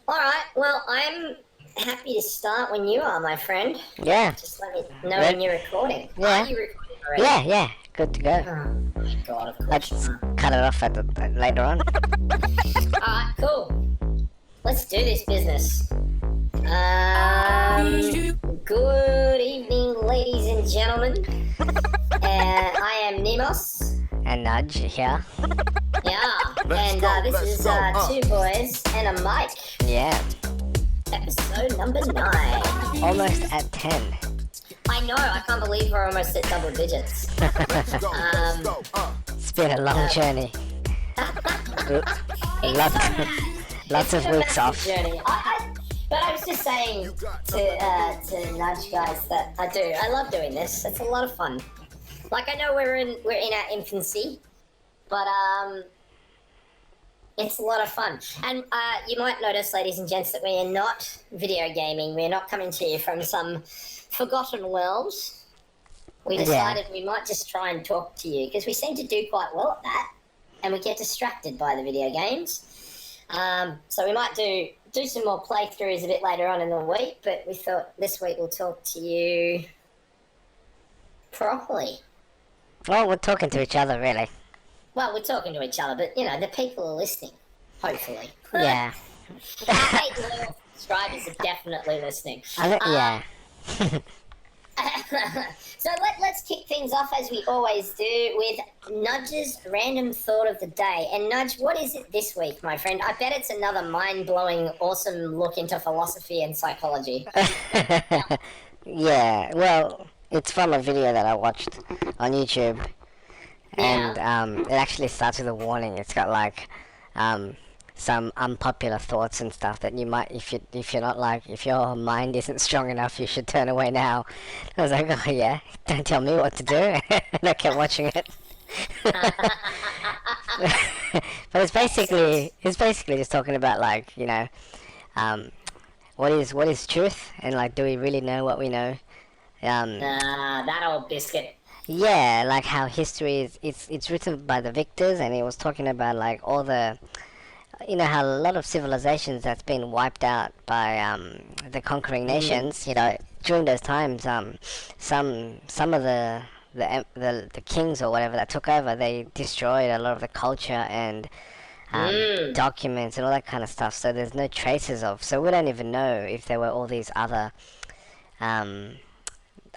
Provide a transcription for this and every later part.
All right. Well, I'm happy to start when you are, my friend. Yeah. Just let me know when Red. you're recording. Are Yeah. you recording already? Yeah. Good to go. Oh my god, of I'll course you just are. cut it off later on. All right, cool. Let's do this business. Good evening, ladies and gentlemen. I am Nimos. And nudge here. Yeah, and this is two boys and a mic. Yeah. Episode number 9. Almost at 10. I know, I can't believe we're almost at double digits. It's been a long journey. Lots of weeks off. Journey. But I was just saying to Nudge guys that I love doing this. It's a lot of fun. Like I know we're in our infancy, but it's a lot of fun. And you might notice, ladies and gents, that we are not video gaming. We're not coming to you from some forgotten world. We decided we might just try and talk to you because we seem to do quite well at that, and we get distracted by the video games. So we might do some more playthroughs a bit later on in the week, but we thought this week we'll talk to you properly. Well, we're talking to each other, really. Well, we're talking to each other, but, the people are listening, hopefully. Yeah. Our 8 loyal subscribers are definitely listening. Yeah. So let's kick things off, as we always do, with Nudge's random thought of the day. And Nudge, what is it this week, my friend? I bet it's another mind-blowing, awesome look into philosophy and psychology. Yeah, well, it's from a video that I watched on YouTube. And it actually starts with a warning. It's got like some unpopular thoughts and stuff that you might, if your mind isn't strong enough, you should turn away now. I was like, oh yeah, don't tell me what to do. And I kept watching it. But it's basically just talking about like, what is truth, and like, do we really know what we know? That old biscuit. Yeah, like how history is, it's written by the victors, and it was talking about like all the, how a lot of civilizations that's been wiped out by the conquering nations. During those times, some of the kings or whatever that took over, they destroyed a lot of the culture and documents and all that kind of stuff. So there's no traces of. So we don't even know if there were all these other,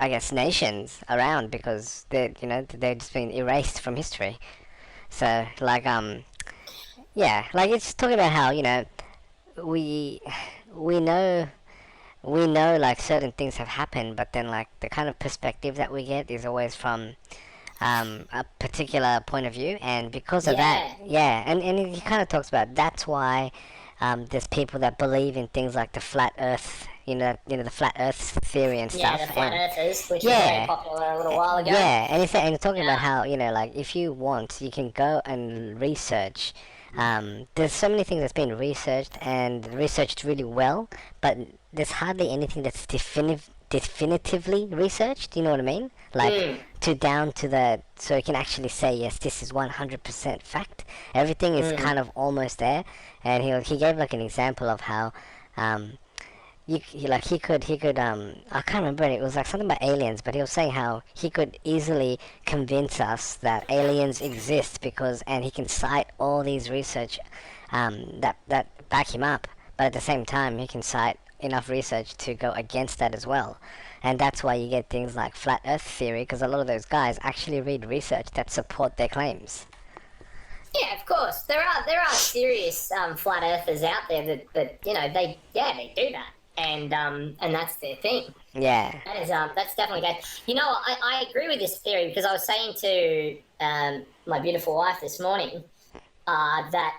I guess, nations around, because they've just been erased from history. So like yeah, like it's talking about how we know like certain things have happened, but then like the kind of perspective that we get is always from a particular point of view, and because of that, and he kind of talks about that's why there's people that believe in things like the flat Earth. The flat Earth theory and stuff. Yeah, the flat earthers, which was very popular a little while ago. Yeah, and he's talking about how, like, if you want, you can go and research. There's so many things that's been researched and researched really well, but there's hardly anything that's definitively researched, you know what I mean? Like, down to the, so you can actually say, yes, this is 100% fact. Everything is kind of almost there, and he gave, like, an example of how, he could I can't remember it was like something about aliens, but he was saying how he could easily convince us that aliens exist and he can cite all these research that back him up, but at the same time he can cite enough research to go against that as well. And that's why you get things like flat earth theory, because a lot of those guys actually read research that support their claims. Yeah, of course. There are serious flat earthers out there that they do that. And that's their thing. Yeah. That's definitely good. I agree with this theory, because I was saying to my beautiful wife this morning that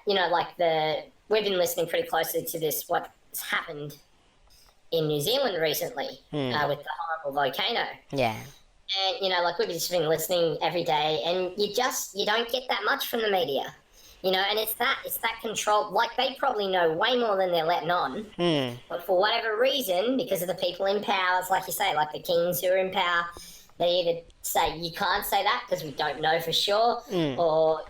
we've been listening pretty closely to what's happened in New Zealand recently with the horrible volcano. Yeah. And we've just been listening every day, and you don't get that much from the media. And it's that control. Like, they probably know way more than they're letting on. But for whatever reason, because of the people in power, like you say, like the kings who are in power, they either say, you can't say that because we don't know for sure, or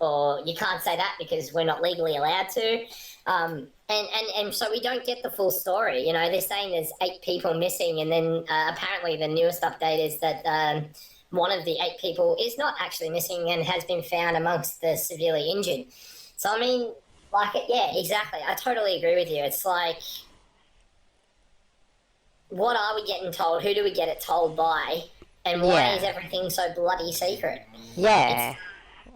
or you can't say that because we're not legally allowed to. And so we don't get the full story. You know, they're saying there's 8 people missing, and then apparently the newest update is that one of the 8 people is not actually missing and has been found amongst the severely injured. So, I mean, like, yeah, exactly. I totally agree with you. It's like, what are we getting told? Who do we get it told by? And why is everything so bloody secret? Yeah.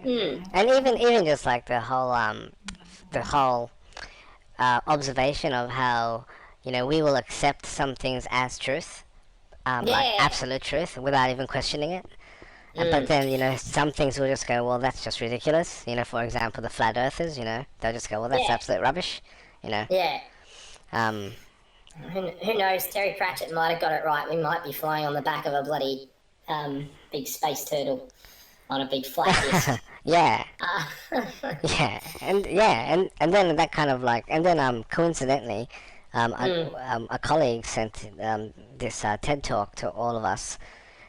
And even just like the whole observation of how, you know, we will accept some things as truth, like absolute truth, without even questioning it. But then, you know, some things will just go, well, that's just ridiculous. You know, for example, the flat earthers, you know, they'll just go, well, that's absolute rubbish. You know. Yeah. Um. Who knows? Terry Pratchett might have got it right. We might be flying on the back of a bloody big space turtle on a big flat disc. Yeah. And then that kind of like, and then coincidentally, a colleague sent this TED talk to all of us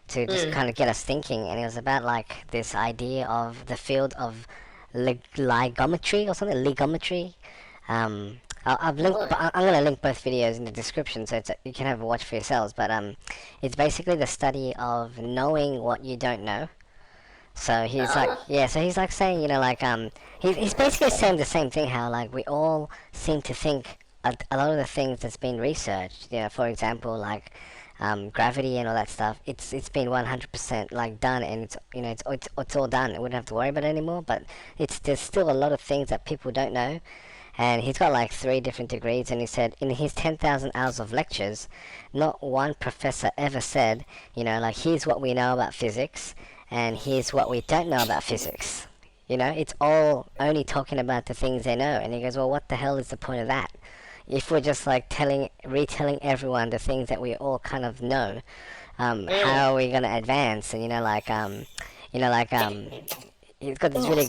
to just kind of get us thinking, and it was about like this idea of the field of ligometry or something, ligometry. I'm gonna link both videos in the description, so you can have a watch for yourselves. But it's basically the study of knowing what you don't know. So he's so he's like saying, you know, like he's basically saying the same thing. How like we all seem to think a lot of the things that's been researched. You know, for example, like gravity and all that stuff. It's been 100% like done, and it's, you know, it's all done. We wouldn't have to worry about it anymore. But there's still a lot of things that people don't know. And he's got like 3 different degrees, and he said in his 10,000 hours of lectures, not one professor ever said, you know, like, here's what we know about physics, and here's what we don't know about physics. You know, it's all only talking about the things they know. And he goes, well, what the hell is the point of that? If we're just like retelling everyone the things that we all kind of know, how are we gonna advance? And he's got this really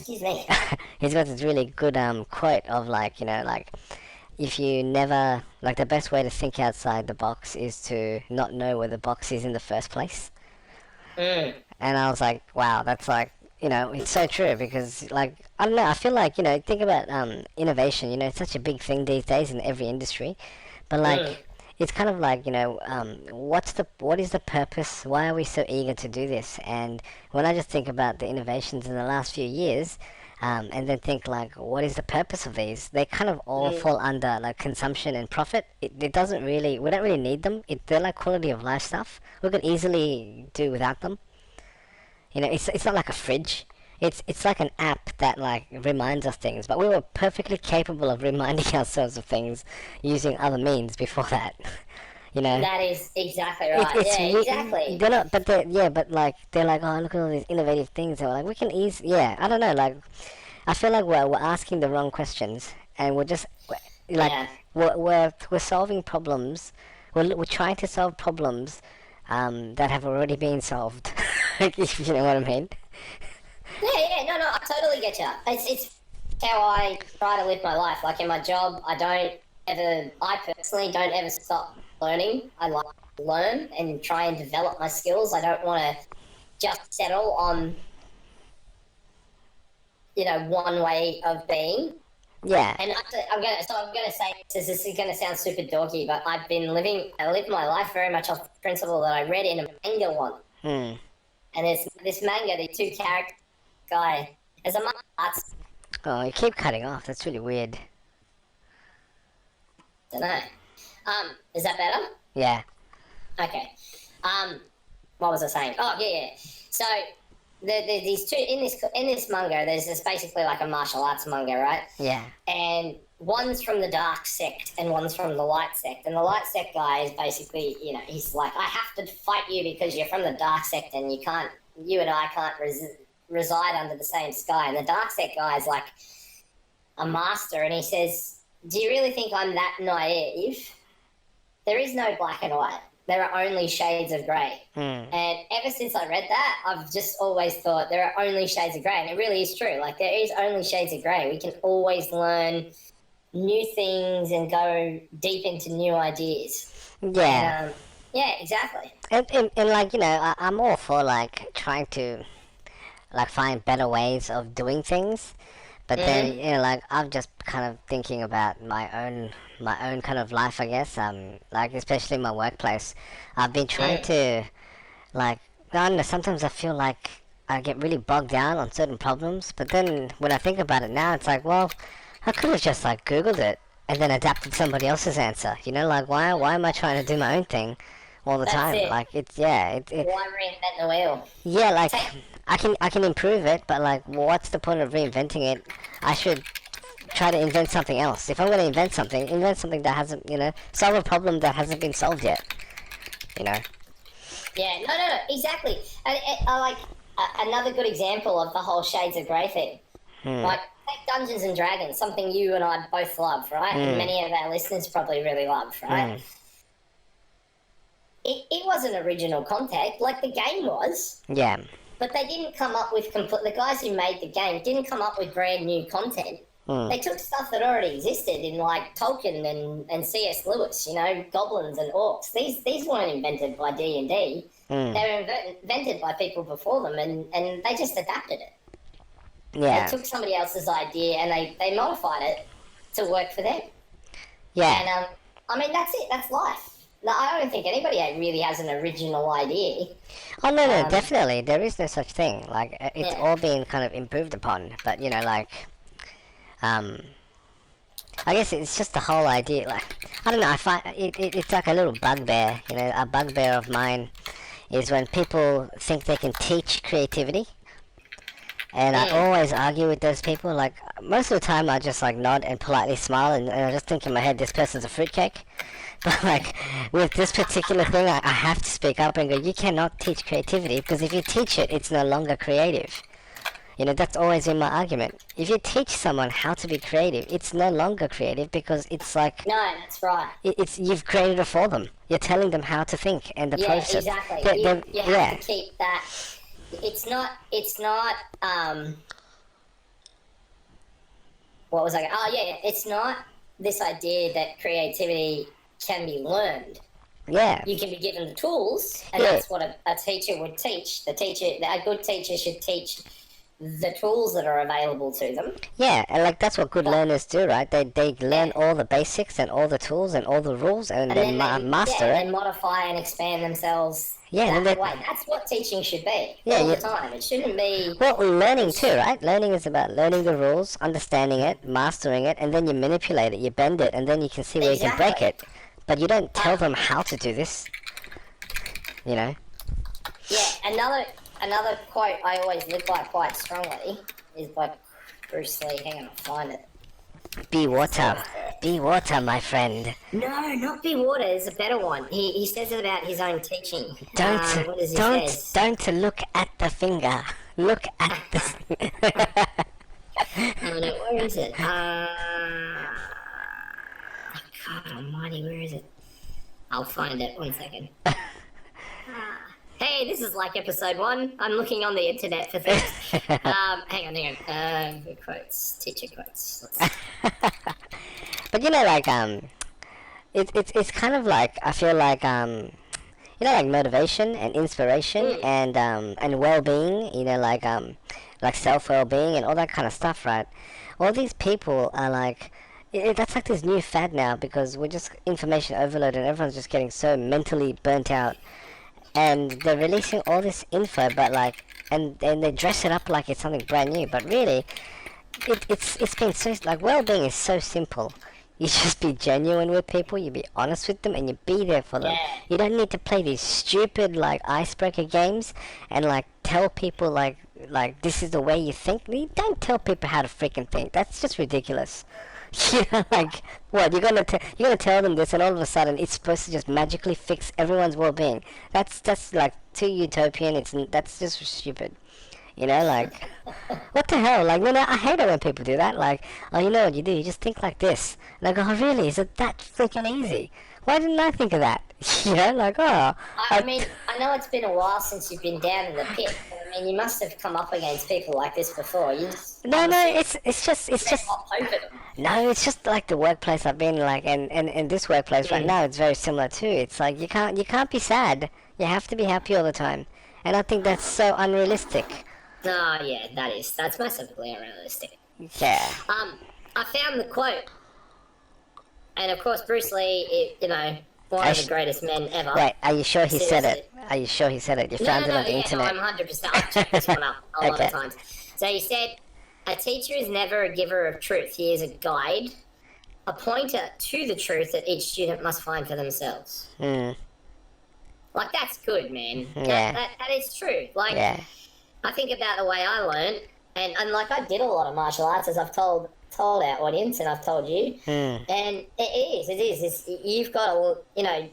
he's got this really good quote of like, you know, like, if you never, like, the best way to think outside the box is to not know where the box is in the first place. And I was like, wow, that's like, you know, it's so true, because like, I don't know, I feel like, you know, think about innovation. You know, it's such a big thing these days in every industry, but like, it's kind of like, you know, what is the purpose? Why are we so eager to do this? And when I just think about the innovations in the last few years, and then think like, what is the purpose of these? They kind of all fall under like consumption and profit. It doesn't really, we don't really need them. They're like quality of life stuff. We could easily do without them. You know, it's not like a fridge. It's like an app that like reminds us things, but we were perfectly capable of reminding ourselves of things using other means before that. You know. That is exactly right. Exactly. They're not, but but like they're like, oh, look at all these innovative things. They're like, we can I don't know. Like, I feel like we're asking the wrong questions, and we're just like we're solving problems. We're trying to solve problems that have already been solved. If you know what I mean. No, I totally get you. It's how I try to live my life. Like in my job, I personally don't ever stop learning. I like to learn and try and develop my skills. I don't want to just settle on, you know, one way of being. Yeah. And I'm gonna say this is gonna sound super dorky, but I live my life very much off the principle that I read in a manga once. And there's this manga, the 2 character guy, as a martial arts. Oh, you keep cutting off. That's really weird. Don't know. Is that better? Yeah. Okay. What was I saying? Oh, yeah. So these 2 in this manga. There's basically like a martial arts manga, right? Yeah. And one's from the dark sect and one's from the light sect. And the light sect guy is basically, you know, he's like, I have to fight you because you're from the dark sect and you and I can't reside under the same sky. And the dark sect guy is like a master, and he says, do you really think I'm that naive? There is no black and white. There are only shades of grey. And ever since I read that, I've just always thought there are only shades of grey. And it really is true. Like, there is only shades of grey. We can always learn new things and go deep into new ideas. Yeah. And, yeah, exactly. And like, you know, I'm all for like trying to like find better ways of doing things. But then, like I'm just kind of thinking about my own kind of life, I guess. Like especially my workplace, I've been trying to like, I don't know. Sometimes I feel like I get really bogged down on certain problems. But then when I think about it now, it's like, well, I could have just like Googled it and then adapted somebody else's answer. You know, like why am I trying to do my own thing all the That's time? it. Like it's yeah, Why reinvent the wheel? yeah, like Take, I can improve it, but like what's the point of reinventing it? I should try to invent something else. If I'm going to invent something that hasn't, solve a problem that hasn't been solved yet. You know. yeah, no, exactly. And I like another good example of the whole Shades of Grey thing. Like, take Dungeons and Dragons, something you and I both love, right? And many of our listeners probably really love, right? It wasn't original content, like the game was. Yeah. But they didn't come up with the guys who made the game didn't come up with brand new content. They took stuff that already existed in like Tolkien and C.S. Lewis, goblins and orcs. These weren't invented by D&D. They were invented by people before them, and they just adapted it. Yeah. They took somebody else's idea and they modified it to work for them. Yeah. And I mean, that's it. That's life. No, I don't think anybody really has an original idea. Oh no, definitely there is no such thing. Like it's all been kind of improved upon, but I guess it's just the whole idea. Like I don't know. I find it's like a little bugbear. A bugbear of mine is when people think they can teach creativity. And I always argue with those people. Like most of the time, I just like nod and politely smile, and I just think in my head, this person's a fruitcake. But like with this particular thing, I have to speak up and go, you cannot teach creativity, because if you teach it, it's no longer creative. That's always been my argument. If you teach someone how to be creative, it's no longer creative, because it's like... No, that's right. It's you've created it for them. You're telling them how to think and the process. Yeah, exactly. You have to keep that... It's not, what was I going to... Oh, yeah, it's not this idea that creativity can be learned. Yeah. You can be given the tools, and that's what a teacher would teach. A good teacher should teach the tools that are available to them. Yeah, and like that's what good learners do, right? They learn all the basics and all the tools and all the rules, and then master it. And modify and expand themselves. Yeah, that way. That's what teaching should be all the time. It shouldn't be... Well, learning too, right? Learning is about learning the rules, understanding it, mastering it, and then you manipulate it, you bend it, and then you can see where you can break it. But you don't tell them how to do this. Yeah, another quote I always live by quite strongly is by Bruce Lee. Hang on, I'll find it. Be water. Be water, my friend. No, not be water. There's a better one. He says it about his own teaching. What does he say? Don't look at the finger. Look at the... Oh, no, where is it? God almighty, where is it? I'll find it. 1 second. Hey, this is like episode 1. I'm looking on the internet for things. Hang on. Quotes, teacher quotes. But it's kind of like, I feel like like motivation and inspiration and well-being. Like self-well-being and all that kind of stuff, right? All these people are like... that's like this new fad now, because we're just information overload and everyone's just getting so mentally burnt out. And they're releasing all this info, but like, and they dress it up like it's something brand new. But really, it's been so, like, well-being is so simple. You just be genuine with people, you be honest with them, and you be there for them. Yeah. You don't need to play these stupid like icebreaker games and like tell people like this is the way you think. You don't tell people how to freaking think. That's just ridiculous. Like, what, you're gonna tell them this, and all of a sudden it's supposed to just magically fix everyone's well-being. That's like too utopian. That's just stupid. Like, what the hell? Like, no, I hate it when people do that. Like, oh, you know what you do? You just think like this. And I go, oh, really? Is it that freaking easy? Why didn't I think of that? Like, oh. I mean, I know it's been a while since you've been down in the pit, but I mean, you must have come up against people like this before. No, it's just. No, it's just like the workplace I've been like, and this workplace right now, it's very similar too. It's like you can't be sad. You have to be happy all the time, and I think that's so unrealistic. Oh yeah, that's massively unrealistic. Yeah. I found the quote, and of course Bruce Lee, one I of the sh- greatest men ever. Wait, are you sure he said Seriously. it? Are you sure he said it? You No, found no, it no. on the Yeah, no, internet. I'm 100%. I've checked this one up a lot of Okay. times. So he said, "A teacher is never a giver of truth. He is a guide, a pointer to the truth that each student must find for themselves." Hmm. Like that's good, man. Yeah. That is true. Like Yeah. I think about the way I learned, and like I did a lot of martial arts, as I've told our audience, and I've told you, Hmm. and you've got to,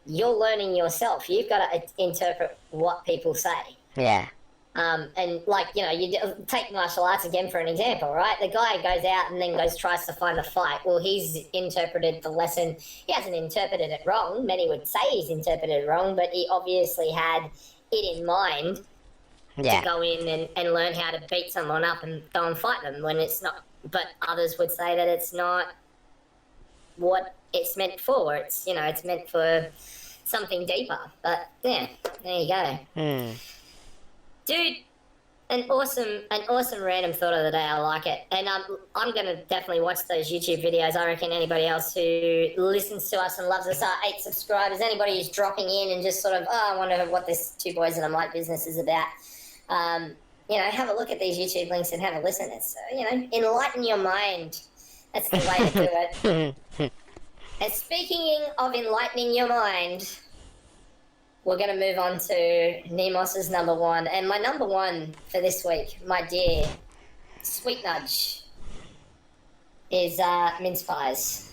you're learning yourself. You've got to interpret what people say. Yeah. And like you take martial arts again for an example, right? The guy goes out and then tries to find the fight. Well, he's interpreted the lesson. He hasn't interpreted it wrong. Many would say he's interpreted it wrong, but he obviously had it in mind to Yeah. go in and learn how to beat someone up and go and fight them when it's not. But others would say that it's not what it's meant for. It's meant for something deeper. But yeah, there you go. Hmm. Dude, an awesome random thought of the day. I like it, and I'm gonna definitely watch those YouTube videos. I reckon anybody else who listens to us and loves us, 8 subscribers, anybody who's dropping in and just sort of, I wonder what this Two Boys and a Mic business is about. Have a look at these YouTube links and have a listen. It's enlighten your mind. That's the way to do it. And speaking of enlightening your mind, we're going to move on to Nimos' number one. And my number one for this week, my dear sweet nudge, is mince pies.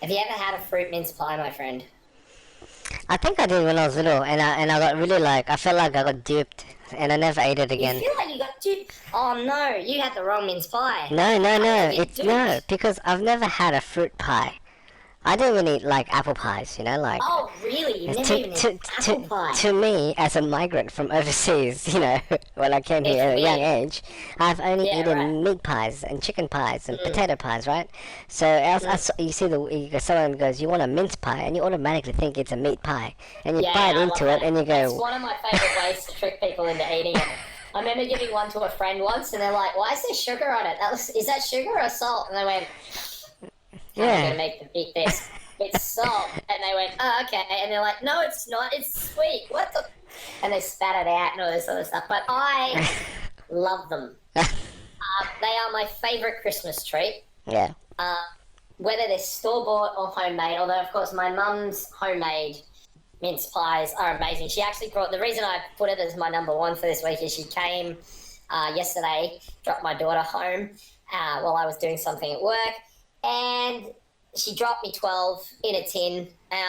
Have you ever had a fruit mince pie, my friend? I think I did when I was little, and I got really I felt like I got duped, and I never ate it again. You feel like you got duped? Oh no, you had the wrong mince pie. No, Duped? no, because I've never had a fruit pie. I don't even eat apple pies, Oh really? You never to, even to, had apple pie? to me, as a migrant from overseas, when I came here at a young age, I've only eaten meat pies and chicken pies and potato pies, right? So you see someone goes, you want a mince pie, and you automatically think it's a meat pie, and you bite into it, and you go. It's one of my favourite ways to trick people into eating it. I remember giving one to a friend once, and they're like, "Why is there sugar on it? Is that sugar or salt?" And they went, "I'm going to make them eat this. It's salt." And they went, "Oh, okay." And they're like, "No, it's not. It's sweet. What the?" And they spat it out and all this other stuff. But I love them. They are my favourite Christmas treat. Yeah. Whether they're store-bought or homemade, although, of course, my mum's homemade mince pies are amazing. She actually the reason I put it as my number one for this week is she came yesterday, dropped my daughter home while I was doing something at work, and she dropped me 12 in a tin, and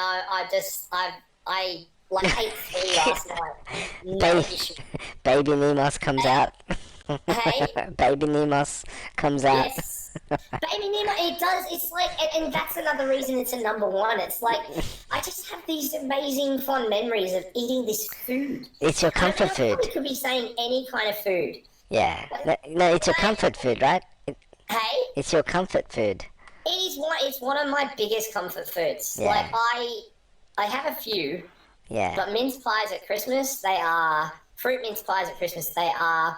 I ate 3 last night. No issue. Baby Nimos comes out. Hey? Baby Nimos comes out. Yes. Baby Nemo, it does. It's like, and that's another reason it's a number one. It's like, I just have these amazing fond memories of eating this food. It's your comfort food. I could be saying any kind of food. Yeah. No, it's your comfort food, right? Hey? It's your comfort food. It's one of my biggest comfort foods. Yeah. Like, I have a few. Yeah. But mince pies at Christmas, fruit mince pies at Christmas, they are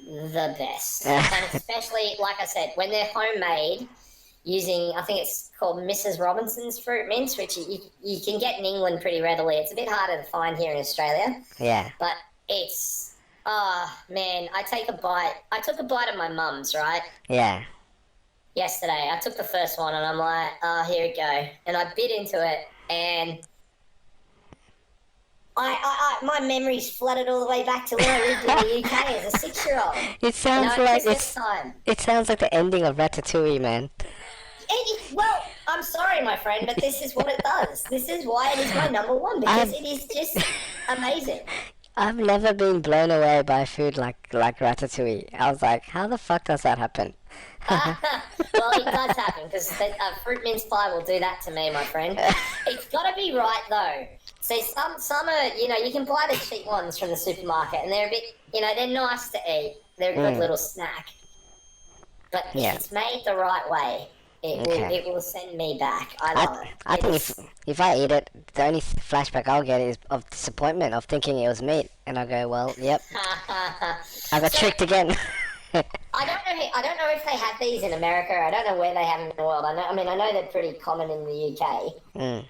the best. And especially, like I said, when they're homemade, using, I think it's called Mrs. Robinson's fruit mince, which you can get in England pretty readily. It's a bit harder to find here in Australia. Yeah. But it's, man, I took a bite of my mum's, right? Yeah. Yesterday. I took the first one and I'm like, here we go. And I bit into it, and my memories flooded all the way back to when I lived in the UK as a 6-year-old. It sounds it sounds like the ending of Ratatouille, man. Well, I'm sorry, my friend, but this is what it does. This is why it is my number one, because it is just amazing. I've never been blown away by food like Ratatouille. I was like, how the fuck does that happen? Well, it does happen, because a fruit mince pie will do that to me, my friend. It's got to be right, though. See, some are, you can buy the cheap ones from the supermarket, and they're a bit, they're nice to eat. They're a good little snack. But if it's made the right way, Okay. It will send me back. I I love it. I It think is. if I eat it, the only flashback I'll get is of disappointment of thinking it was meat, and I go, well, yep, I got So tricked again. I don't know. I don't know if they have these in America. I don't know where they have them in the world. I mean, I know they're pretty common in the UK. Mm.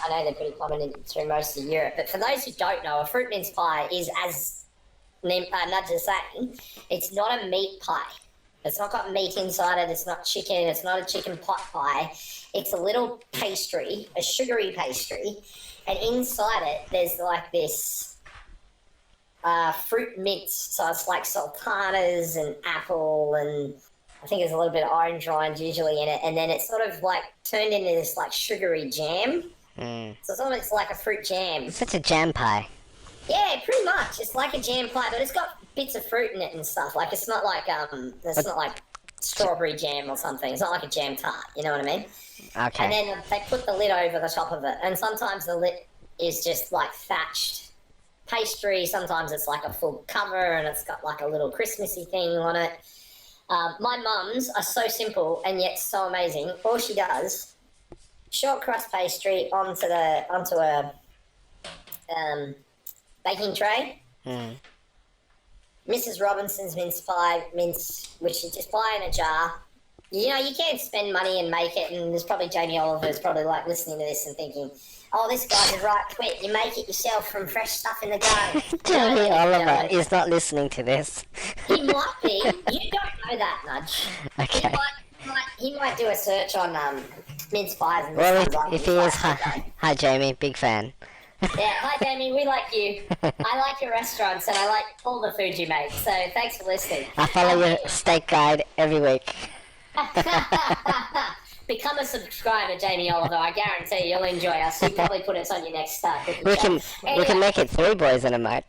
I know they're pretty common through most of Europe. But for those who don't know, a fruit mince pie is, as Nudge is saying, it's not a meat pie. It's not got meat inside it. It's not chicken. It's not a chicken pot pie. It's a little pastry, a sugary pastry, and inside it there's like this fruit mince. So it's like sultanas and apple, and I think there's a little bit of orange rind usually in it, and then it's sort of like turned into this like sugary jam. Mm. So it's almost like a fruit jam. It's such a jam pie. Yeah, pretty much. It's like a jam pie, but it's got bits of fruit in it and stuff. Like it's not like strawberry jam or something. It's not like a jam tart. You know what I mean? Okay. And then they put the lid over the top of it, and sometimes the lid is just like thatched pastry. Sometimes it's like a full cover, and it's got like a little Christmassy thing on it. My mum's are so simple and yet so amazing. All she does, short crust pastry onto a baking tray. Mm. Mrs. Robinson's mince, which you just buy in a jar. You know, you can't spend money and make it, and there's probably Jamie Oliver's probably like listening to this and thinking, oh, this guy's a right twit. You make it yourself from fresh stuff in the garden. Jamie Oliver is not listening to this. He might be. You don't know that, Nudge. Okay. He might do a search on mince pies and Well, comes up if with he is, pies. hi Jamie, big fan. Yeah, hi Jamie, we like you. I like your restaurants and I like all the food you make. So thanks for listening. I follow your steak guide every week. Become a subscriber, Jamie Oliver. I guarantee you'll enjoy us. You probably put us on your next cooking We show. can make it 3 boys and a mic.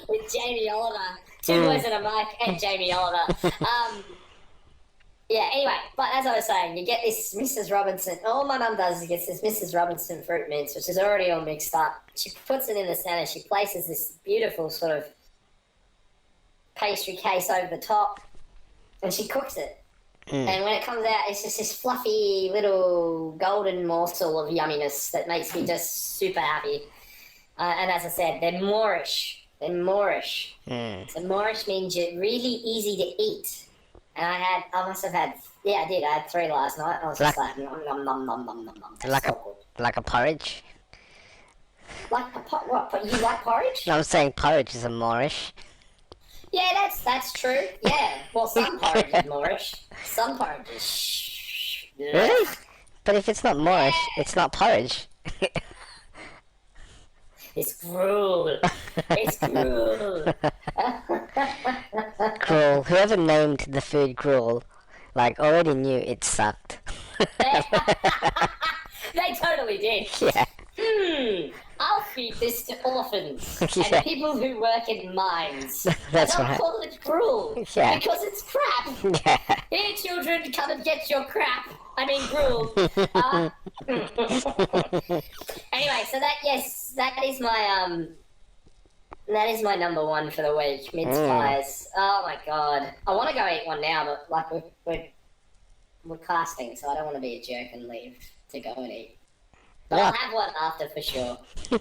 With Jamie Oliver, 2 boys and a mic, and Jamie Oliver. Yeah. Anyway, but as I was saying, you get this Mrs. Robinson. All my mum does is gets this Mrs. Robinson fruit mince, which is already all mixed up. She puts it in the centre. She places this beautiful sort of pastry case over the top, and she cooks it. And when it comes out, it's just this fluffy little golden morsel of yumminess that makes me just super happy. And as I said, they're Moorish. They're Moorish. So Moorish means you're really easy to eat. And I must have had, yeah, I did. I had 3 last night. I was just like, nom, nom, nom, nom, nom, nom, nom. That's so good. Like a porridge? Like a what? You like porridge? No, I'm saying porridge is a Moorish. Yeah, that's true. Yeah. Well, some porridge is Moorish. Some porridge is... Really? But if it's not Moorish, it's not porridge. It's gruel. It's gruel. Gruel. Whoever named the food gruel, like, already knew it sucked. They totally did. Yeah. I'll feed this to orphans Yeah. and people who work in mines. That's and I'll right. call it gruel Yeah. because it's crap. Yeah. Here, children, come and get your crap. I mean, gruel. Anyway, so that is my number 1 for the week. Mince pies. Oh my god, I want to go eat one now, but like we're casting, so I don't want to be a jerk and leave to go and eat. But Yeah. I'll have one after for sure. So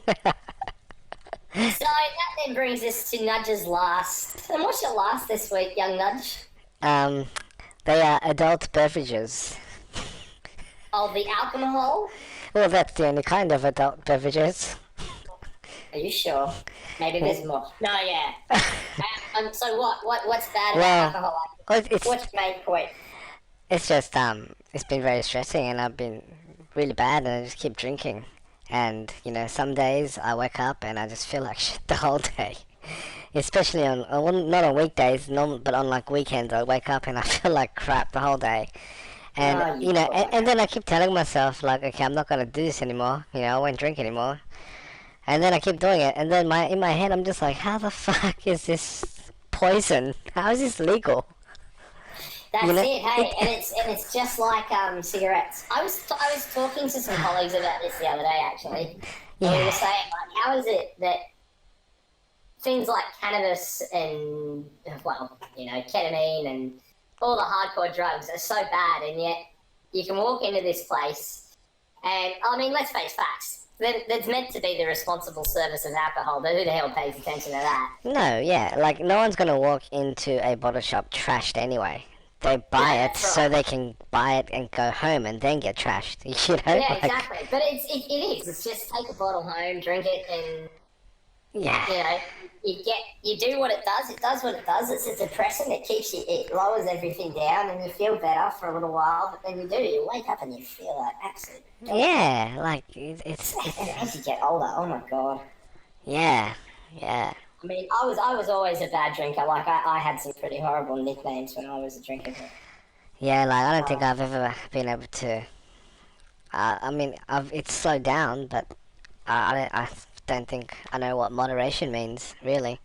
that then brings us to Nudge's last. And what's your last this week, young Nudge? They are adult beverages. Oh, the alcohol? Well, that's the only kind of adult beverages. Are you sure? Maybe there's more. No, yeah. So what's bad about Well, alcohol? Well, it's What's your main point? it's just it's been very stressing, and I've been really bad, and I just keep drinking. And you know, some days I wake up and I just feel like shit the whole day. Especially not on weekdays, but on like weekends, I wake up and I feel like crap the whole day. And Oh, you know, poor and then I keep telling myself like, okay, I'm not gonna do this anymore. You know, I won't drink anymore. And then I keep doing it, and then in my head I'm just like, how the fuck is this poison? How is this legal? That's You know, it, hey, and it's just like cigarettes. I was talking to some colleagues about this the other day, actually. And we were saying, like, how is it that things like cannabis and, well, you know, ketamine and all the hardcore drugs are so bad, and yet you can walk into this place, and I mean, let's face facts. There's meant to be the responsible service of alcohol, but who the hell pays attention to that? No, yeah, like no one's gonna walk into a bottle shop trashed anyway. They buy Yeah, it that's so right. they can buy it and go home and then get trashed. You know, Yeah, like, exactly. But it is. It's just take a bottle home, drink it, and yeah, you know, you do what it does. It does what it does. It's a depressant. It keeps you. It lowers everything down, and you feel better for a little while. But then you do. You wake up and you feel like absolute. yeah, like And as you get older, oh my god. yeah, yeah. I mean, I was always a bad drinker. Like I had some pretty horrible nicknames when I was a drinker. Yeah, like I don't think I've ever been able to. I mean, it's slowed down, but I don't think I know what moderation means, really.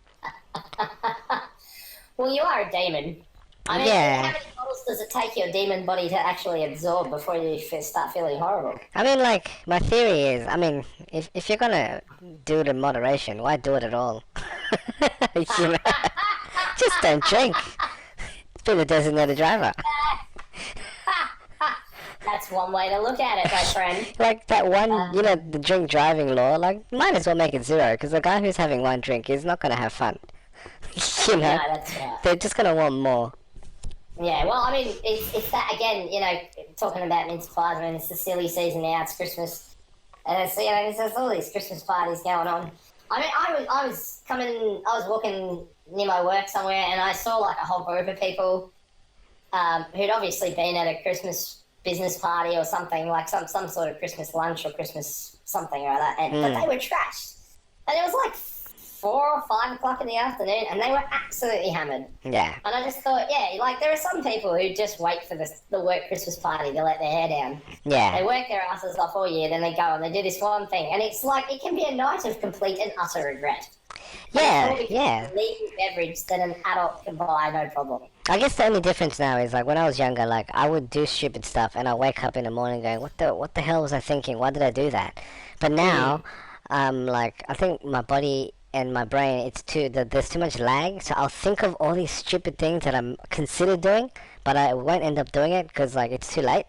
Well, you are a demon. I mean, how Yeah, many bottles does it take your demon body to actually absorb before you start feeling horrible? I mean, like my theory is, I mean, if you're gonna do it in moderation, why do it at all? You know? Just don't drink. Be the designated driver. That's one way to look at it, my friend. Like that one, you know, the drink driving law. Like, might as well make it zero, because the guy who's having one drink is not gonna have fun. You know, No, that's right. they're just gonna want more. Yeah, well, I mean, it's that again. You know, talking about mince pies. I mean, it's the silly season now. It's Christmas, and it's, you know, there's all these Christmas parties going on. I mean, I was walking near my work somewhere, and I saw like a whole group of people who'd obviously been at a Christmas business party or something, like some sort of Christmas lunch or Christmas something or other, and but they were trashed, and it was like 4 or 5 o'clock in the afternoon, and they were absolutely hammered. Yeah. And I just thought, yeah, like there are some people who just wait for the work Christmas party to let their hair down. Yeah. They work their asses off all year, then they go and they do this one thing, and it's like it can be a night of complete and utter regret. Yeah. Yeah. A legal beverage that an adult can buy, no problem. I guess the only difference now is like when I was younger, like I would do stupid stuff, and I wake up in the morning going, what the hell was I thinking? Why did I do that? But now, like I think my body and my brain, there's too much lag, so I'll think of all these stupid things that I'm considered doing, but I won't end up doing it because like it's too late.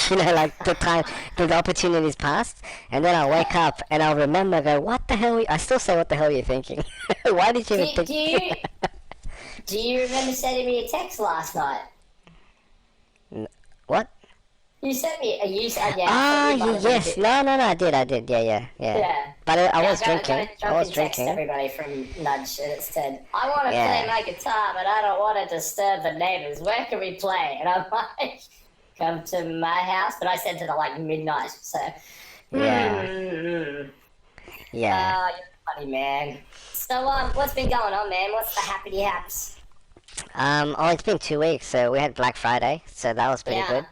You know, like the opportunity's passed, and then I'll wake up and I'll remember, go, what the hell? I still say, what the hell are you thinking? Why did you even think? Do you remember sending me a text last night? What? You sent me a yeah. Ah, yes. No, I did. Yeah. Yeah. But I was got drinking. I was text drinking. everybody from Nudge, and it said, I want to Yeah. play my guitar, but I don't want to disturb the neighbors. Where can we play? And I'm like, come to my house. But I sent it at like midnight, so. Yeah. Yeah. You're funny, man. So, what's been going on, man? What's the happy haps? It's been 2 weeks, so we had Black Friday, so that was pretty Yeah. good.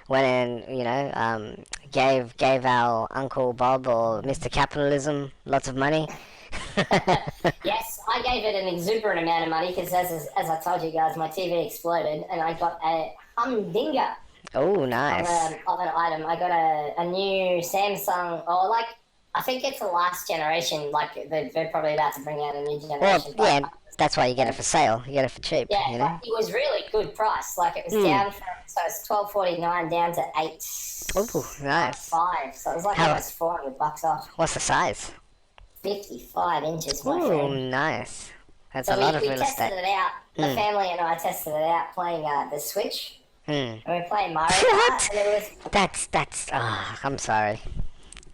Went in, you know, gave our Uncle Bob or Mr. Capitalism lots of money. Yes, I gave it an exuberant amount of money because, as I told you guys, my TV exploded and I got a humdinger Oh, nice. of an item. I got a new Samsung, or like, I think it's the last generation. Like they're probably about to bring out a new Well, generation. yeah, that's why you get it for sale. You get it for cheap, Yeah, you know? but it was really good price. Like it was down from, so it's $12.49 down to Ooh, nice. $8.5. So it was like How- almost $400 off. What's the size? 55 inches, my Ooh, friend. nice. That's So a lot of we real tested estate. it out. The family and I tested it out playing the Switch. Hmm. And we were playing Mario What? Kart. And it was That's. I'm sorry.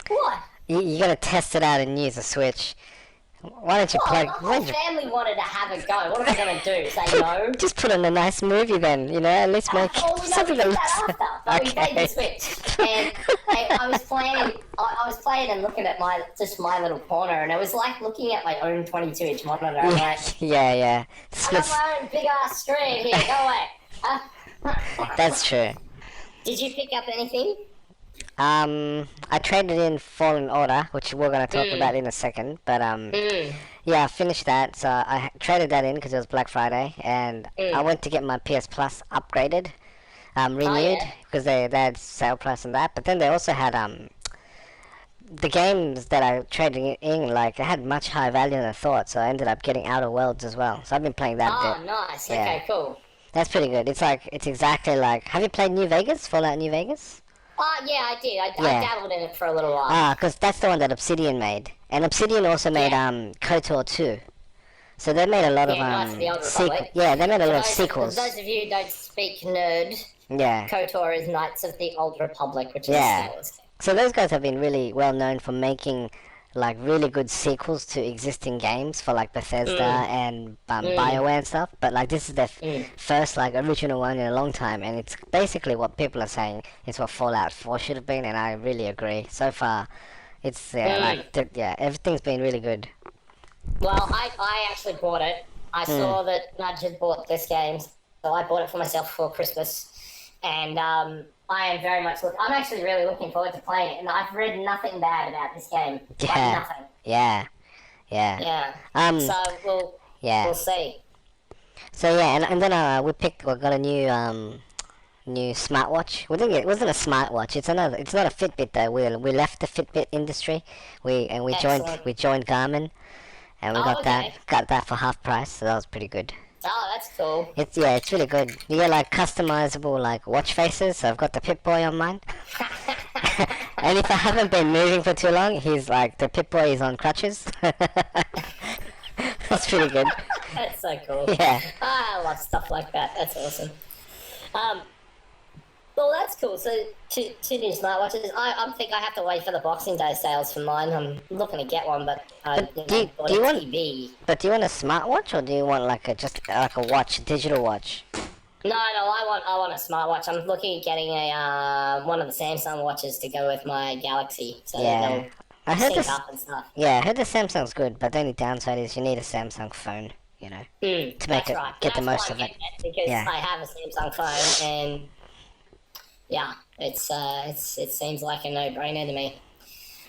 what? You gotta test it out and use a Switch. Why don't you Well, play? my Why whole don't you family wanted to have a go. What am I going to do? Say no? just put on a nice movie then? You know, at least make Oh, we something did that that looks. after. But we played the Switch. And I was playing. I was playing and looking at my little corner, and it was like looking at my own 22-inch monitor. I'm like, Yeah. I got my own big ass screen here. Go away. That's true. Did you pick up anything? I traded in Fallen Order, which we're gonna talk about in a second. But yeah, I finished that. So I traded that in because it was Black Friday, and I went to get my PS Plus upgraded, renewed yeah. because they had sale price on that. But then they also had the games that I traded in, like they had much higher value than I thought. So I ended up getting Outer Worlds as well. So I've been playing that Oh, bit. nice. Yeah. Okay, cool. That's pretty good. It's exactly like. Have you played New Vegas? Fallout New Vegas? Yeah, I did. I Yeah. dabbled in it for a little while. Because that's the one that Obsidian made, and Obsidian also made KOTOR 2. So they made a lot Yeah, Knights of the of Old Republic. Yeah, they made a lot of For sequels. those of you who don't speak nerd, Yeah. KOTOR is Knights of the Old Republic, which is Yeah. Star Wars game. So those guys have been really well known for making like really good sequels to existing games for like Bethesda and BioWare and stuff. But like this is their first like original one in a long time, and it's basically what people are saying is what Fallout 4 should have been, and I really agree. So far, it's everything's been really good. Well, I actually bought it. I saw that Nudge had bought this game, so I bought it for myself for Christmas. And I am very much I'm actually really looking forward to playing it, and I've read nothing bad about this game. Yeah. Like nothing. Yeah. So we'll see. So yeah, and then we got a new smartwatch. It wasn't a smartwatch. It's not a Fitbit though. We left the Fitbit industry. We joined Garmin, and we got that for half price. So that was pretty good. Oh, that's cool. It's really good. You get like customizable like watch faces. So I've got the Pip-Boy on mine. And if I haven't been moving for too long, he's like the Pip-Boy is on crutches. That's pretty good. That's so cool. Yeah. I love stuff like that. That's awesome. Well, that's cool. So two new smartwatches. I think I have to wait for the Boxing Day sales for mine. I'm looking to get one, but do you want TV. But do you want a smartwatch or do you want like a watch, digital watch? No, I want a smartwatch. I'm looking at getting a one of the Samsung watches to go with my Galaxy. So yeah. I heard sync up and stuff. Yeah, I heard the Samsung's good, but the only downside is you need a Samsung phone, to make get the most of it. Because I have a Samsung phone, and yeah, it seems like a no-brainer to me.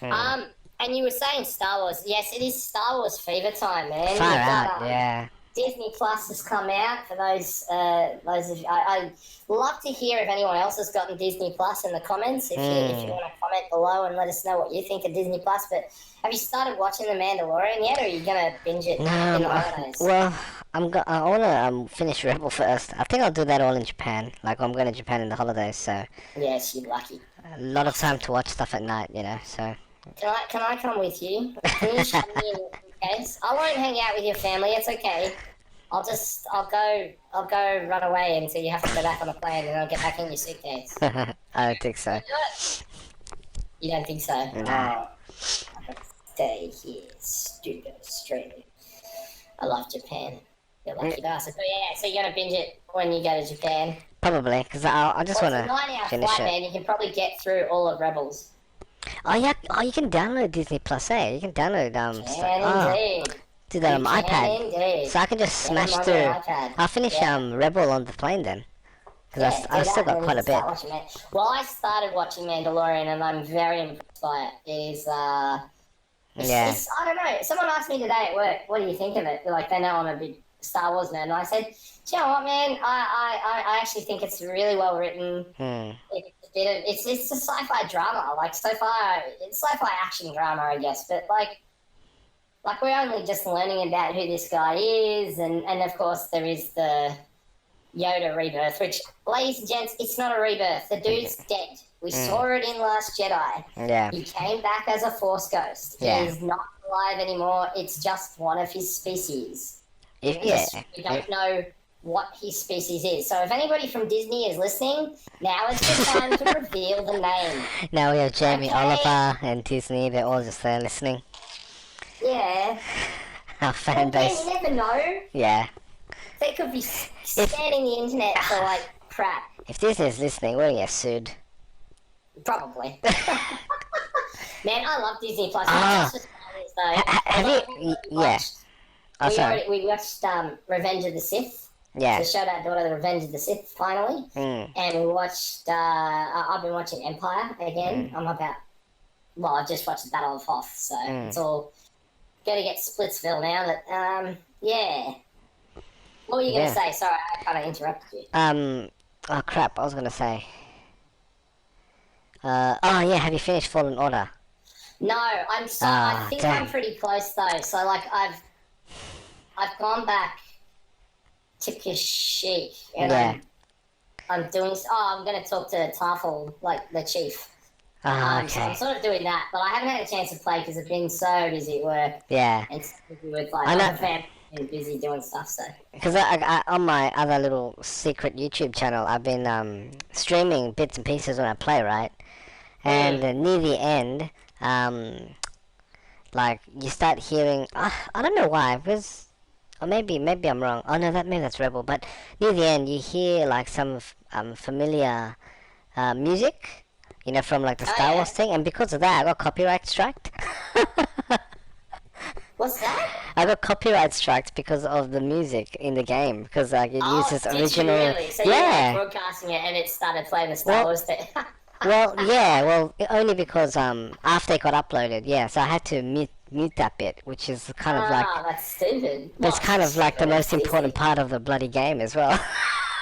And you were saying Star Wars. Yes, it is Star Wars fever time, man. Far out, yeah. Disney Plus has come out for those of you. I'd love to hear if anyone else has gotten Disney Plus in the comments. If you want to comment below and let us know what you think of Disney Plus. But have you started watching The Mandalorian yet, or are you gonna binge it in the holidays? Well, I wanna finish Rebel first. I think I'll do that all in Japan. Like I'm going to Japan in the holidays, so. Yes, you're lucky. A lot of time to watch stuff at night, so. Can I come with you? Can you shove me in your suitcase? I won't hang out with your family. It's okay. I'll go run away until you have to go back on the plane, and I'll get back in your suitcase. I don't think so. You don't think so? Nah. I'll stay here, stupid Australia. I love Japan. You're lucky bastard. But yeah, so you're gonna binge it when you go to Japan? Probably, because I just want to finish flight, it. Man, you can probably get through all of Rebels. Oh yeah, you can download Disney Plus, You can download Indeed. Do that on my iPad. Indeed. So I can just smash through. I'll finish Rebel on the plane then. Because I've still got quite a bit. Well, I started watching Mandalorian and I'm very impressed by it. I don't know. Someone asked me today at work, what do you think of it? Like, they know I'm a big Star Wars nerd. And I said, do you know what, man? I actually think it's really well written. It's a sci-fi drama. Like, it's sci-fi action drama, I guess. But, like we're only just learning about who this guy is. And of course, there is the Yoda rebirth, which, ladies and gents, it's not a rebirth. The dude's dead. We saw it in Last Jedi. Yeah. He came back as a Force ghost. Yeah. He is not alive anymore. It's just one of his species. We don't know what his species is. So if anybody from Disney is listening, now is the time to reveal the name. Now we have Jamie Oliver and Disney. They're all just there listening. Yeah. Our fan base. You never know. Yeah. They could be scanning the internet for, like, crap. If Disney is listening, we're going to get sued. Probably. Man, I love Disney Plus. Have you? Yeah. We watched Revenge of the Sith. Yeah. So shout out to the Revenge of the Sith finally. And we watched. I've been watching Empire again. I've just watched Battle of Hoth, so it's all gonna get Splitsville now. But yeah. What were you gonna say? Sorry, I kind of interrupted you. Oh crap! I was gonna say. Have you finished Fallen Order? No, I think I'm pretty close though. So like I've gone back Tipkish chic, and Yeah. I'm doing. Oh, I'm going to talk to Tarful, like the chief. Oh, So I'm okay. sort of doing that, but I haven't had a chance to play because I've been so busy at work Yeah. and so busy with like I know, other family and busy doing stuff. So because on my other little secret YouTube channel, I've been streaming bits and pieces when I play, right? And near the end, like you start hearing, I don't know why, because, or maybe I'm wrong. Oh no, maybe that's Rebel. But near the end, you hear like some familiar music, from like the oh Star yeah, Wars thing, and because of that, I got copyright striked. what's that? I got copyright striked because of the music in the game, because like it Oh, uses did you original. really? So you were like Yeah. broadcasting it and it started playing the Star Well, Wars thing. well, yeah. Well, only because after it got uploaded, yeah. So I had to mute that bit, which is kind of like, Ah, that's stupid. but it's Not kind of like the stupid, most it's important easy. part of the bloody game as well.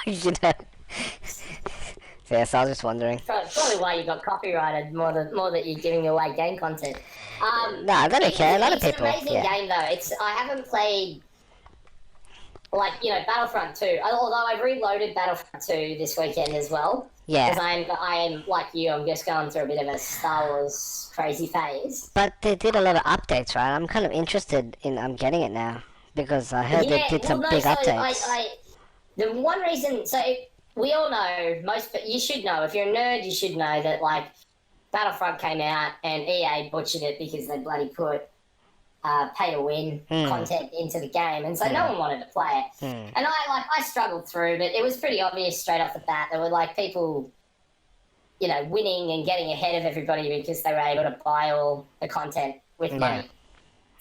you know. Yeah. So I was just wondering. Probably why you got copyrighted more that you're giving away game content. No, they don't care. A lot of It's an people. amazing Yeah. game though. I haven't played like Battlefront 2. Although I've reloaded Battlefront 2 this weekend as well. Yeah. Because I am like you. I'm just going through a bit of a Star Wars crazy phase. But they did a lot of updates, right? I'm kind of interested in getting it now because I heard they Yeah, did well, some no. big So updates. the one reason. We all know but you should know if you're a nerd, you should know that like Battlefront came out and EA butchered it because they bloody put pay to win content into the game, and so no one wanted to play it. And I struggled through, but it was pretty obvious straight off the bat. There were like people, winning and getting ahead of everybody because they were able to buy all the content with money.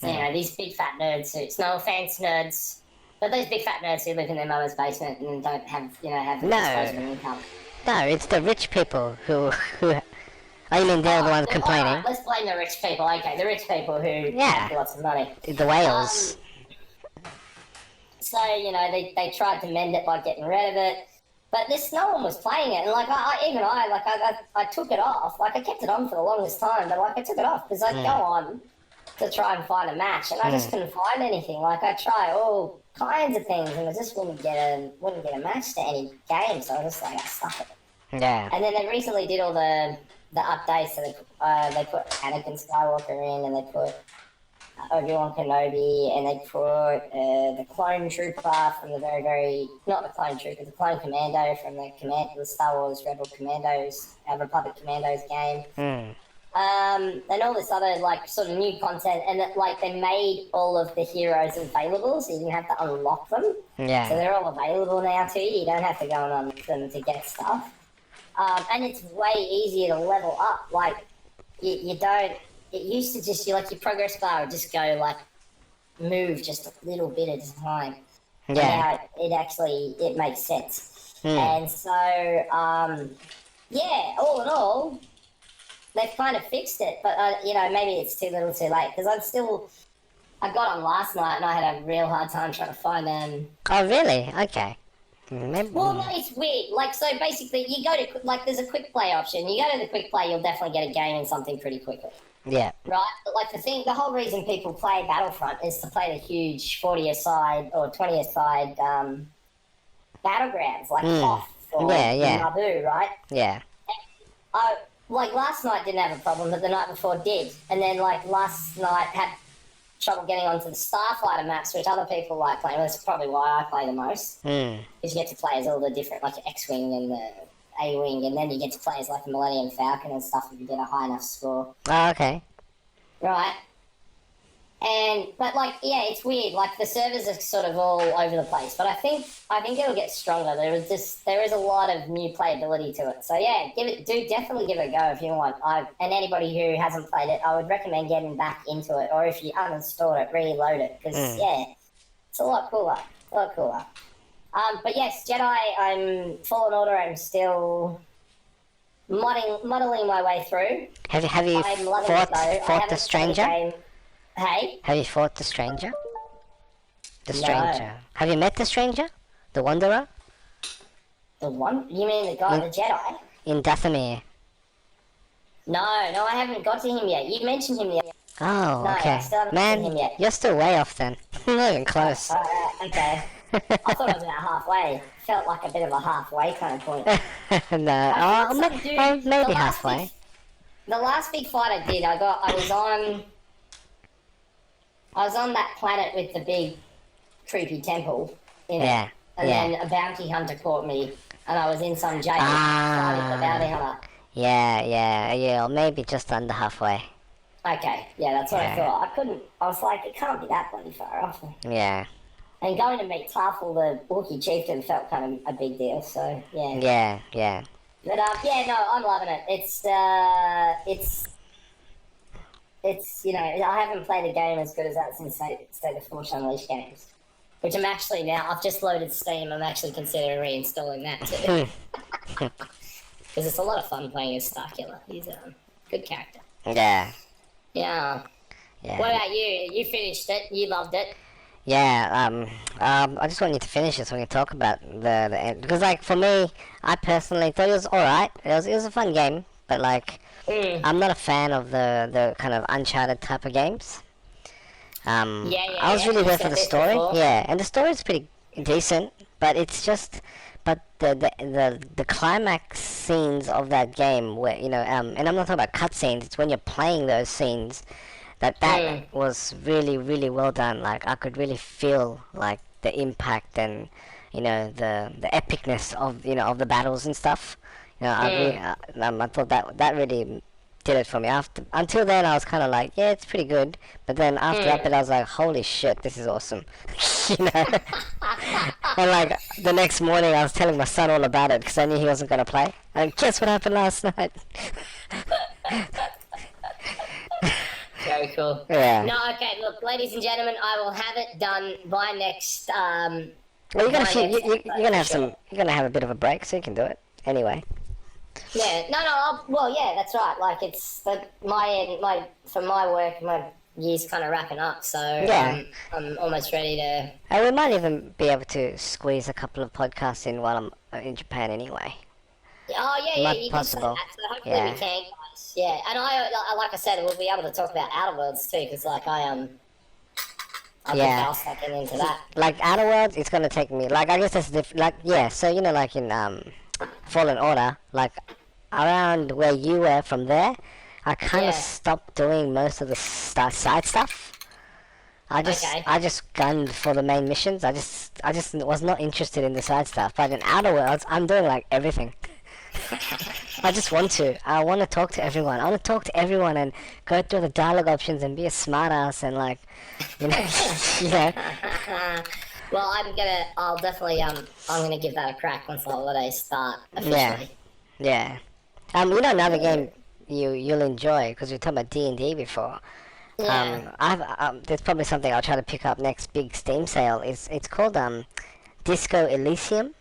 So these big fat nerds who, no offense, nerds, but those big fat nerds who live in their mother's basement and don't have disposable income. No, it's the rich people who. I mean, they're the ones complaining. All right, let's blame the rich people. Okay, the rich people who have lots of money. The whales. So they tried to mend it by getting rid of it, but no one was playing it. And like I took it off. Like I kept it on for the longest time, but like I took it off because I'd go on to try and find a match, and I just couldn't find anything. Like I tried all kinds of things, and I just wouldn't get a match to any game. So I was just like, I stuck it. Yeah. And then they recently did all the updates. So they put Anakin Skywalker in, and they put Obi-Wan Kenobi, and they put the Clone Trooper from the not the Clone Trooper, the Clone Commando from the Star Wars Rebel Commandos, Republic Commandos game. And all this other like sort of new content, and they made all of the heroes available, so you didn't have to unlock them. Yeah. So they're all available now to you. You don't have to go and unlock them to get stuff. And it's way easier to level up. Like you don't. It used to just your progress bar would just go like move just a little bit at a time. Yeah. And now it makes sense. And so all in all, they've kind of fixed it. But maybe it's too little, too late because I got on last night and I had a real hard time trying to find them. Oh really? Okay. Maybe. Well, no, it's weird. Like, so basically, you go to there's a quick play option. You go to the quick play, you'll definitely get a game and something pretty quickly. Yeah. Right? But the whole reason people play Battlefront is to play the huge 40-a-side or 20-a-side battlegrounds, like Hoth or Naboo, right? Yeah. Like last night didn't have a problem, but the night before did. And then last night had trouble getting onto the Starfighter maps, which other people like playing. That's probably why I play the most. Because you get to play as all the different, like the X-Wing and the A-Wing, and then you get to play as like the Millennium Falcon and stuff if you get a high enough score. Oh, okay. Right. But it's weird. Like the servers are sort of all over the place. But I think it'll get stronger. There is a lot of new playability to it. So yeah, definitely give it a go if you want. And anybody who hasn't played it, I would recommend getting back into it. Or if you uninstall it, reload it because it's a lot cooler. But yes, Jedi. I'm Fallen Order. I'm still muddling my way through. Have you fought the stranger? Hey? Have you fought the stranger? The No. stranger. Have you met the stranger? The Wanderer? The one? You mean the guy, the Jedi? In Dathomir. No, I haven't got to him yet. You mentioned him yet. Oh, No, okay. I still haven't Man, seen him yet. you're still way off then. Not even close. Okay. I thought I was about halfway. Felt like a bit of a halfway kind of point. No, I feel like some dude. maybe halfway. The last big fight I did, I was on that planet with the big creepy temple in Yeah, it, and yeah. then a bounty hunter caught me, and I was in some jail Ah. fighting the bounty hunter. Yeah, or maybe just under halfway. Okay, yeah, that's what I Yeah. thought. I was like, it can't be that bloody far off. Yeah, And going to meet Tarful, the Wookiee chieftain, felt kind of a big deal. So yeah. yeah. But yeah, no, I'm loving it. It's I haven't played a game as good as that since State of Force Unleashed games, which I'm actually now. I've just loaded Steam. I'm actually considering reinstalling that too because it's a lot of fun playing as Starkiller. He's a good character. Yeah. Yeah. What about you? You finished it. You loved it. Yeah, I just want you to finish it so we can talk about the end. Because, like, for me, I personally thought it was alright. It was a fun game, but, like, I'm not a fan of the kind of Uncharted type of games. I was really there for the story. Yeah, and the story is pretty decent, but it's just, but the climax scenes of that game, where, and I'm not talking about cutscenes, it's when you're playing those scenes, that was really, really well done. Like, I could really feel, like, the impact and, the epicness of, of the battles and stuff. I thought that really did it for me. Until then, I was kind of like, yeah, it's pretty good. But then after that bit, I was like, holy shit, this is awesome. And like the next morning, I was telling my son all about it because I knew he wasn't gonna play. And guess what happened last night? Very cool. Yeah. No, okay. Look, ladies and gentlemen, I will have it done by next. Well, you're gonna have a bit of a break, so you can do it anyway. Yeah. No. Well, yeah, that's right. Like it's for my work, my year's kind of wrapping up, so Yeah. I'm almost ready to. And we might even be able to squeeze a couple of podcasts in while I'm in Japan anyway. Oh yeah, Not you possible. can say that. So hopefully we can, guys. Yeah, and like I said, we'll be able to talk about Outer Worlds too, because like I'm Yeah. fucking into that. Like Outer Worlds, it's gonna take me. Like, I guess that's like, yeah. So like in Fallen Order, like around where you were from there, I kind of stopped doing most of the side stuff. I just gunned for the main missions. I just was not interested in the side stuff. But in Outer Worlds, I'm doing like everything. I just want to. I want to talk to everyone. I want to talk to everyone and go through the dialogue options and be a smartass and like, you know. Well, I'll definitely, I'm gonna give that a crack once the holidays start officially. Yeah. Another game you'll enjoy, because we were talking about D&D before. Yeah. There's probably something I'll try to pick up next big Steam sale. It's called Disco Elysium.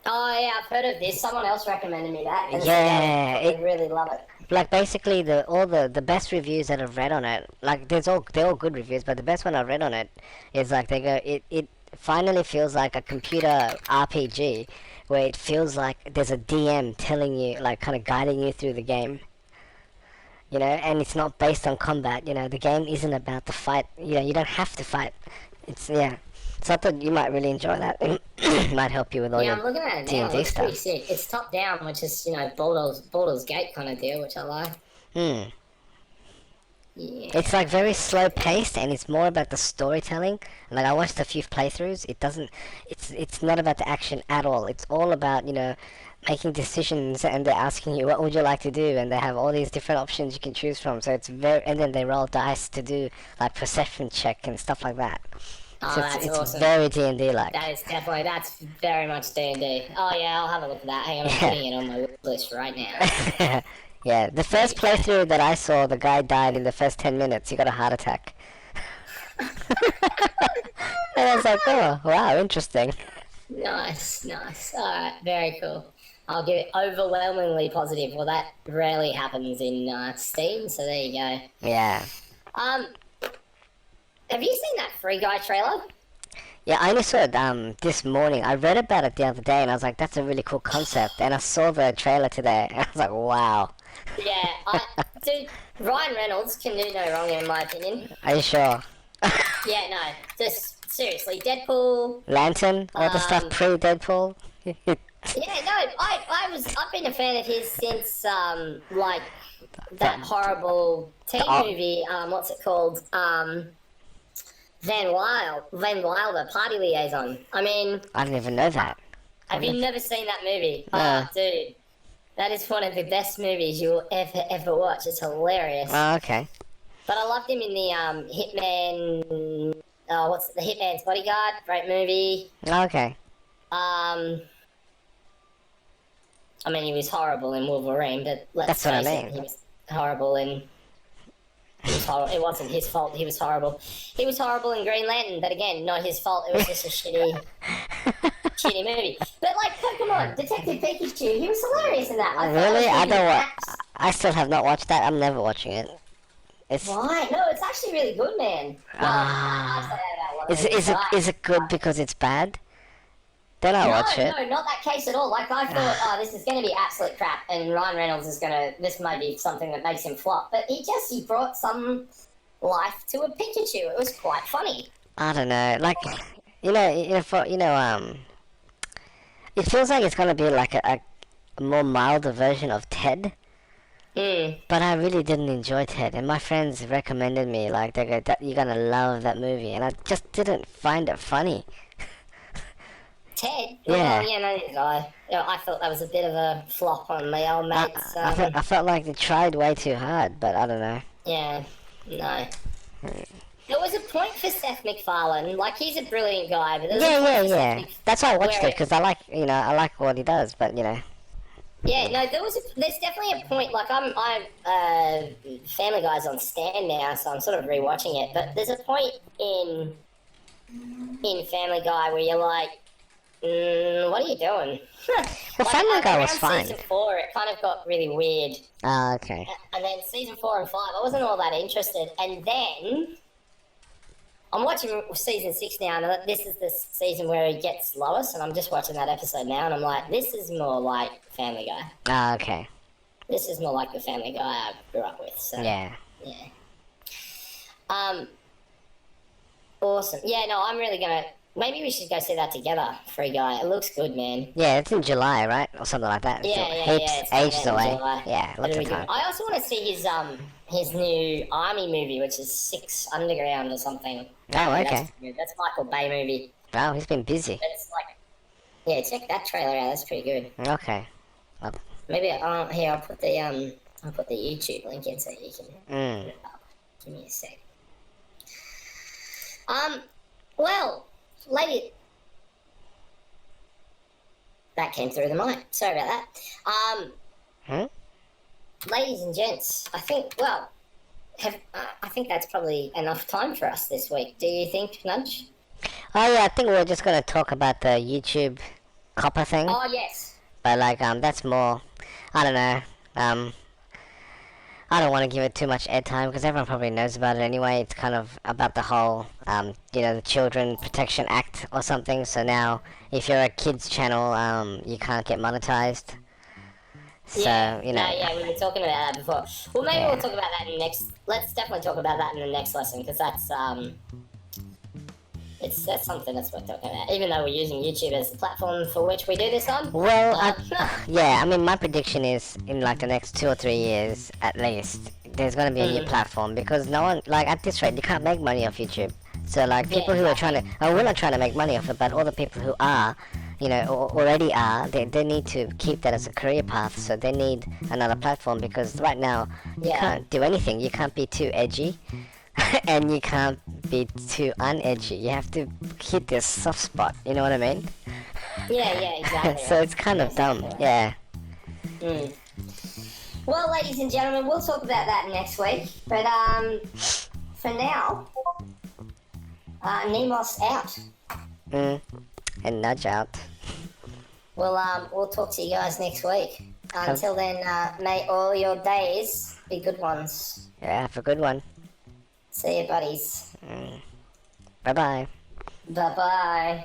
Oh yeah, I've heard of this. Someone else recommended me that. And Yeah, I really love it. Like basically all the best reviews that I've read on it, like they're all good reviews, but the best one I've read on it is like it finally feels like a computer RPG, where it feels like there's a DM telling you, like, kind of guiding you through the game. And it's not based on combat. The game isn't about the fight. You don't have to fight. So I thought you might really enjoy that. It might help you with all your I'm looking at it now. D&D It's stuff. pretty sick. It's top down, which is Baldur's Gate kind of deal, which I like. Yeah. It's like very slow paced, and it's more about the storytelling. Like, I watched a few playthroughs. It's not about the action at all. It's all about making decisions, and they're asking you, what would you like to do, and they have all these different options you can choose from. So and then they roll dice to do like perception check and stuff like that. Oh, So that's it's awesome. very D&D like. That's very much D&D. Oh yeah, I'll have a look at that. Hang on, I'm putting it on my list right now. Yeah, the first playthrough that I saw, the guy died in the first 10 minutes. He got a heart attack. And I was like, oh, wow, interesting. Nice. Alright, very cool. I'll give it overwhelmingly positive. Well, that rarely happens in Steam, so there you go. Yeah. Have you seen that Free Guy trailer? Yeah, I only saw it this morning. I read about it the other day, and I was like, that's a really cool concept. And I saw the trailer today, and I was like, wow. Yeah, dude, Ryan Reynolds can do no wrong in my opinion. Are you sure? Yeah, no, just seriously, Deadpool. Lantern, all the stuff pre-Deadpool. Yeah, no, I've been a fan of his since like that horrible teen movie. What's it called? Van Wilder, Party Liaison. I mean, I didn't even know that. have you never seen that movie? No. Dude, that is one of the best movies you will ever watch. It's hilarious. Oh, okay. But I loved him in the Hitman. What's the Hitman's Bodyguard? Great movie. Okay. I mean, he was horrible in Wolverine, but let's That's what I face it, mean. he was horrible in. He was horrible. It wasn't his fault. He was horrible. He was horrible in Green Lantern, but again, not his fault. It was just a shitty movie. But like, come on, Detective Pikachu, he was hilarious in that. Really? I don't watch. I still have not watched that. I'm never watching it. It's. Why? No, it's actually really good, man. Is it good because it's bad? Then I'll watch it. No, not that case at all. Like, I thought, this is going to be absolute crap, and Ryan Reynolds is this might be something that makes him flop. But he brought some life to a Pikachu. It was quite funny. I don't know. Like, it feels like it's going to be like a more milder version of Ted. But I really didn't enjoy Ted, and my friends recommended me, like, they go, you're going to love that movie, and I just didn't find it funny. Ted? Yeah. Oh, yeah, no, did I. I thought that was a bit of a flop on my old mates. I felt like they tried way too hard, but I don't know. Yeah, no. There was a point for Seth MacFarlane. Like, he's a brilliant guy, but there's a point for Seth MacFarlane. That's why I watched it, because I like what he does, but, Yeah, no, there's definitely a point, like, I'm Family Guy's on Stan now, so I'm sort of rewatching it, but there's a point in Family Guy where you're like, what are you doing? Well, Family Guy was fine. Season 4, it kind of got really weird. Oh, okay. And then season 4 and 5, I wasn't all that interested. And then I'm watching season 6 now, and this is the season where he gets Lois, and I'm just watching that episode now, and I'm like, this is more like Family Guy. Oh, okay. This is more like the Family Guy I grew up with. So yeah. Awesome. Yeah, no, I'm really gonna. Maybe we should go see that together, Free Guy. It looks good, man. Yeah, it's in July, right? Or something like that. Yeah. It's ages away. Yeah, lots of time. I also want to see his new army movie, which is 6 Underground or something. Oh, okay. That's Michael Bay movie. Wow, he's been busy. It's like, yeah, check that trailer out. That's pretty good. Okay. Maybe here I'll put the YouTube link in so you can. Give me a sec. Well, lady, that came through the mic. Sorry about that. Ladies and gents, I think I think that's probably enough time for us this week. Do you think, Nudge? Oh yeah, I think we're just gonna talk about the YouTube copper thing. Oh yes. But like that's more. I don't know. I don't want to give it too much airtime because everyone probably knows about it anyway. It's kind of about the whole, the Children Protection Act or something. So now, if you're a kids channel, you can't get monetized. So, yeah, we were talking about that before. Well, maybe we'll talk about that in the next. Let's definitely talk about that in the next lesson because that's that's something that's worth talking about. Even though we're using YouTube as the platform for which we do this on. Well, I mean, my prediction is in like the next 2 or 3 years at least, there's going to be a new platform because no one, like at this rate, you can't make money off YouTube. So like people who are trying to, we're not trying to make money off it, but all the people who are, already are, they need to keep that as a career path. So they need another platform because right now you can't do anything. You can't be too edgy. And you can't be too unedgy. You have to hit this soft spot. You know what I mean? Yeah, exactly. So it's kind of dumb. Yeah. Well, ladies and gentlemen, we'll talk about that next week. But for now, Nimos out. And Nudge out. We'll talk to you guys next week. Until then, may all your days be good ones. Yeah, have a good one. See you, buddies. Bye-bye. Bye-bye.